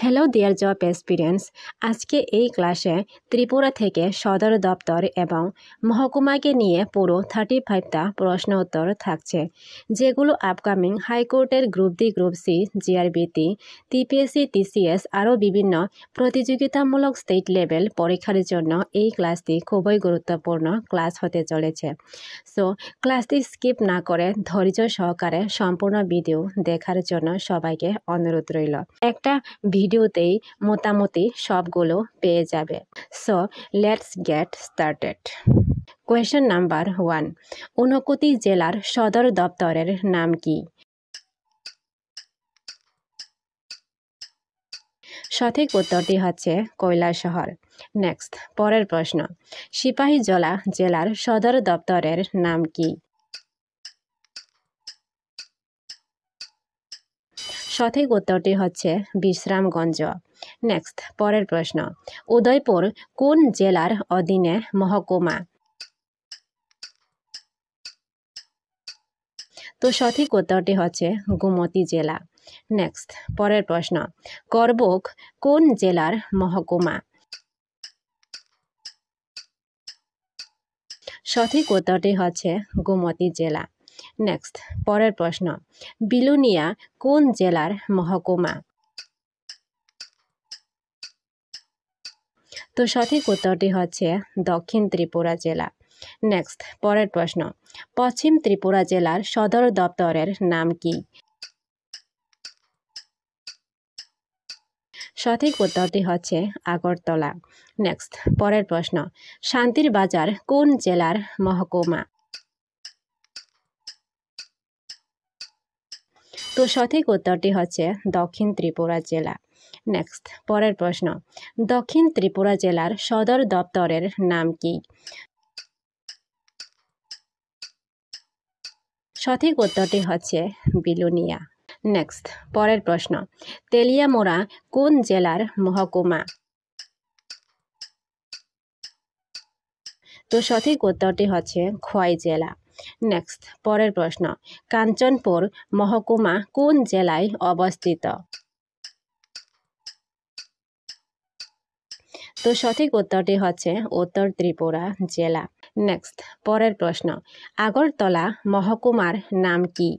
Hello dear job experience. আজকে এই ক্লাসে ত্রিপুরা থেকে সদর দপ্তর এবং মহকুমাকে নিয়ে পুরো 35টা প্রশ্ন উত্তর থাকছে, যেগুলো আপকামিং হাইকোর্টের group D, group C, JRBT, TPSC, TCS আরও বিভিন্ন প্রতিযোগিতামূলক স্টেট লেভেল পরীক্ষার জন্য এই ক্লাসটি খুবই গুরুত্বপূর্ণ ক্লাস হতে চলেছে। সো ক্লাসটি স্কিপ না করে ধৈর্য সহকারে সম্পূর্ণ ভিডিও দেখার জন্য সবাইকে অনুরোধ রইল। একটা ভিডিওতেই মোটামুটি সবগুলো পেয়ে যাবে। So let's get started. Question number 1, Unakoti জেলার সদর দপ্তরের নাম কি? সঠিক উত্তরটি হচ্ছে কৈলাসহর। নেক্সট, পরের প্রশ্ন, সিপাহীজলা জেলার সদর দপ্তরের নাম কি? সঠিক উত্তরটি হচ্ছে বিশ্রামগঞ্জ। নেক্সট, পরের প্রশ্ন, উদয়পুর কোন জেলার অধীনে মহকুমা? তো সঠিক উত্তরটি হচ্ছে গোমতী জেলা। নেক্সট, পরের প্রশ্ন, করবুক কোন জেলার মহকুমা? সঠিক উত্তরটি হচ্ছে গোমতী জেলা। নেক্সট, পরের প্রশ্ন, বিলুনিয়া কোন জেলার মহকুমা? তো সঠিক উত্তরটি হচ্ছে দক্ষিণ ত্রিপুরা জেলা। নেক্সট, পরের প্রশ্ন, পশ্চিম ত্রিপুরা জেলার সদর দপ্তরের নাম কি? সঠিক উত্তরটি হচ্ছে আগরতলা। নেক্সট, পরের প্রশ্ন, শান্তির বাজার কোন জেলার মহকুমা? তো সঠিক উত্তরটি হচ্ছে দক্ষিণ ত্রিপুরা জেলা। নেক্সট, পরের প্রশ্ন, দক্ষিণ ত্রিপুরা জেলার সদর দপ্তরের নাম কি? সঠিক উত্তরটি হচ্ছে বিলুনিয়া। নেক্সট, পরের প্রশ্ন, তেলিয়ামুড়া কোন জেলার মহকুমা? তো সঠিক উত্তরটি হচ্ছে খোয়াই জেলা। নেক্সট, পরের প্রশ্ন, কাঞ্চনপুর মহকুমা কোন জেলায় অবস্থিত? তো সঠিক উত্তরটি হচ্ছে উত্তর ত্রিপুরা জেলা। নেক্সট, পরের প্রশ্ন, আগরতলা মহকুমার নাম কি?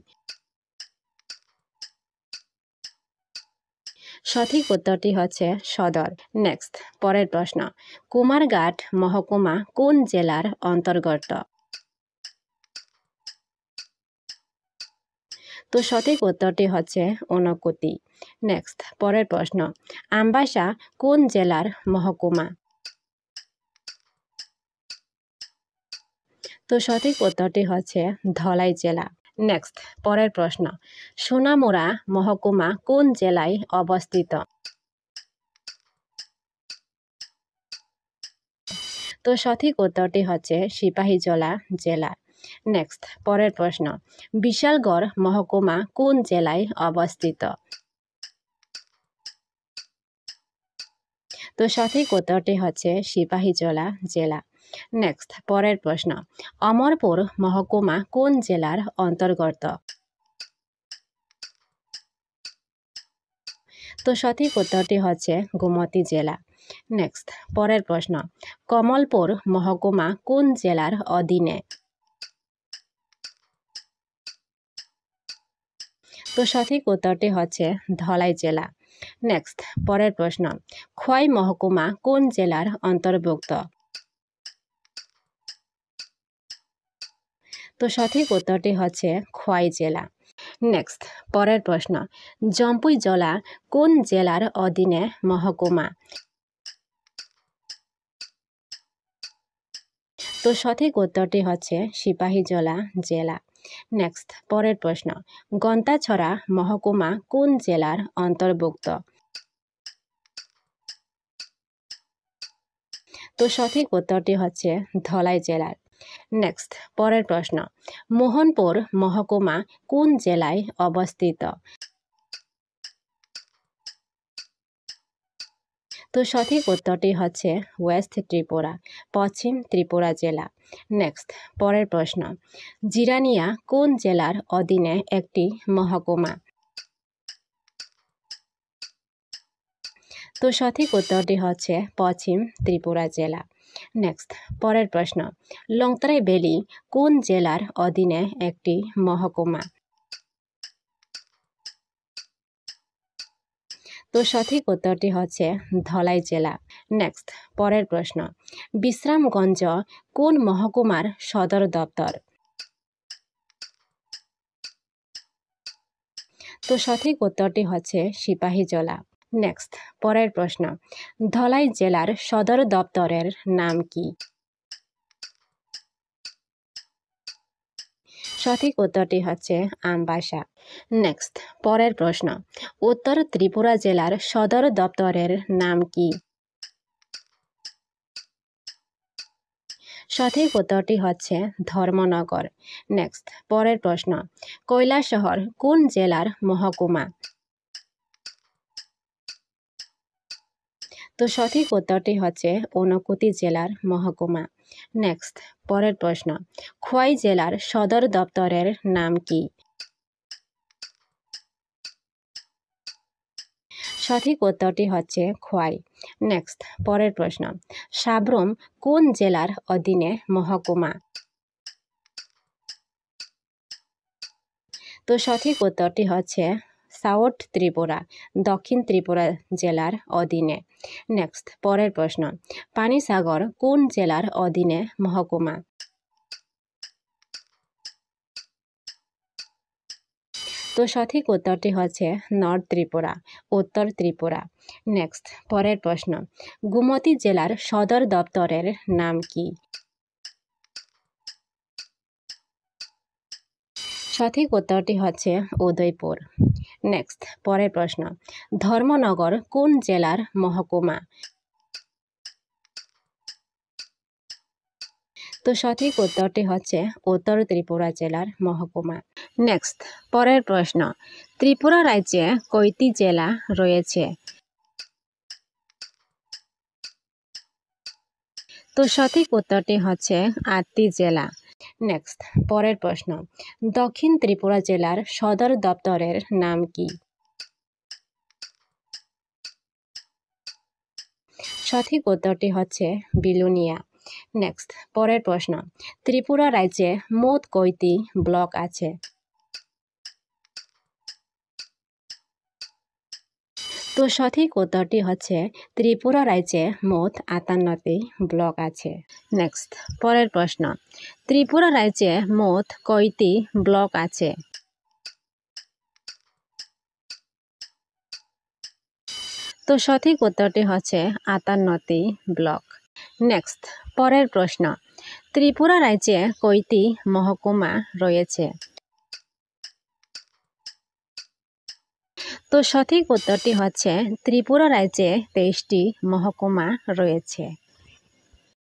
সঠিক উত্তরটি হচ্ছে সদর। নেক্সট, পরের প্রশ্ন, কুমারঘাট মহকুমা কোন জেলার অন্তর্গত? তো সঠিক উত্তরটি হচ্ছে ঊনকোটি। নেক্সট, পরের প্রশ্ন, আমবাসা কোন জেলার মহকুমা? তো সঠিক উত্তরটি হচ্ছে ধলাই জেলা। নেক্সট, পরের প্রশ্ন, সোনামুড়া মহকুমা কোন জেলায় অবস্থিত? তো সঠিক উত্তরটি হচ্ছে সিপাহীজলা জেলা। নেক্সট, পরের প্রশ্ন, বিশালগড় মহকুমা কোন জেলায় অবস্থিত? তো সঠিক উত্তরটি হচ্ছে সিপাহীজলা জেলা। নেক্সট, পরের প্রশ্ন, অমরপুর মহকুমা কোন জেলার অন্তর্গত? তো সঠিক উত্তরটি হচ্ছে গোমতী জেলা। নেক্সট, পরের প্রশ্ন, কমলপুর মহকুমা কোন জেলার অধীনে? তো সঠিক উত্তরটি হচ্ছে ধলাই জেলা। নেক্সট, পরের প্রশ্ন, খোয়াই মহকুমা কোন জেলার অন্তর্ভুক্ত? তো সঠিক উত্তরটি হচ্ছে খোয়াই জেলা। নেক্সট, পরের প্রশ্ন, জম্পুইজলা কোন জেলার অধীনে মহকুমা? তো সঠিক উত্তরটি হচ্ছে সিপাহীজলা জেলা। নেক্সট, পরের প্রশ্ন, গন্তাছড়া মহকুমা কোন জেলার অন্তর্ভুক্ত? তো সঠিক উত্তরটি হচ্ছে ধলাই জেলার। নেক্সট, পরের প্রশ্ন, মোহনপুর মহকুমা কোন জেলায় অবস্থিত? তো সঠিক উত্তরটি হচ্ছে ওয়েস্ট ত্রিপুরা, পশ্চিম ত্রিপুরা জেলা। নেক্সট, পরের প্রশ্ন, জিরানিয়া কোন জেলার অধীনে একটি মহকুমা? তো সঠিক উত্তরটি হচ্ছে পশ্চিম ত্রিপুরা জেলা। নেক্সট, পরের প্রশ্ন, লংতরাই ভ্যালি কোন জেলার অধীনে একটি মহকুমা? তো সঠিক উত্তরটি হচ্ছে ধলাই জেলা। নেক্সট, পরের প্রশ্ন, বিশ্রামগঞ্জ কোন মহকুমার সদর দপ্তর? তো সঠিক উত্তরটি হচ্ছে সিপাহীজলা। নেক্সট, পরের প্রশ্ন, ধলাই জেলার সদর দপ্তরের নাম কি? সঠিক উত্তরটি হচ্ছে আমবাসা। নেক্সট, পরের প্রশ্ন, উত্তর ত্রিপুরা জেলার সদর দপ্তরের নাম কি? সঠিক উত্তরটি হচ্ছে ধর্মনগর। নেক্সট, পরের প্রশ্ন, কৈলাসহর কোন জেলার মহকুমা? তো সঠিক উত্তরটি হচ্ছে ঊনকোটি জেলার মহকুমা। নেক্সট, পরের প্রশ্ন, খোয়াই জেলার সদর দপ্তরের নাম কি? সঠিক উত্তরটি হচ্ছে খোয়াই। নেক্সট, পরের প্রশ্ন, সাব্রুম কোন জেলার অধীনে মহকুমা? তো সঠিক উত্তরটি হচ্ছে সাউথ ত্রিপুরা, দক্ষিণ ত্রিপুরা জেলার অধীনে। নেক্সট, পরের প্রশ্ন, পানিসাগর কোন জেলার অধীনে মহকুমা? তো সঠিক উত্তরটি হচ্ছে নর্থ ত্রিপুরা, উত্তর ত্রিপুরা। নেক্সট, পরের প্রশ্ন, গোমতী জেলার সদর দপ্তরের নাম কি? সঠিক উত্তরটি হচ্ছে উদয়পুর। নেক্সট, পরের প্রশ্ন, ধর্মনগর কোন জেলার মহকুমা? তো সঠিক উত্তরটি হচ্ছে উত্তর ত্রিপুরা জেলার মহকুমা। নেক্সট, পরের প্রশ্ন, ত্রিপুরা রাজ্যে কয়টি জেলা রয়েছে? তো সঠিক উত্তরটি হচ্ছে 8টি জেলা। নেক্সট, পরের প্রশ্ন, দক্ষিণ ত্রিপুরা জেলার সদর দপ্তরের নাম কি? সঠিক উত্তরটি হচ্ছে বিলুনিয়া। নেক্সট, পরের প্রশ্ন, ত্রিপুরা রাজ্যে মোট কয়টি ব্লক আছে? তো সঠিক উত্তরটি হচ্ছে ত্রিপুরা রাজ্যে মোট 58টি ব্লক আছে। নেক্সট, পরের প্রশ্ন, ত্রিপুরা রাজ্যে মোট কয়টি ব্লক আছে? তো সঠিক উত্তরটি হচ্ছে 58টি ব্লক। নেক্সট, পরের প্রশ্ন, ত্রিপুরা রাজ্যে কয়টি মহকুমা রয়েছে? তো সঠিক উত্তরটি হচ্ছে ত্রিপুরা রাজ্যে 23টি মহকুমা রয়েছে।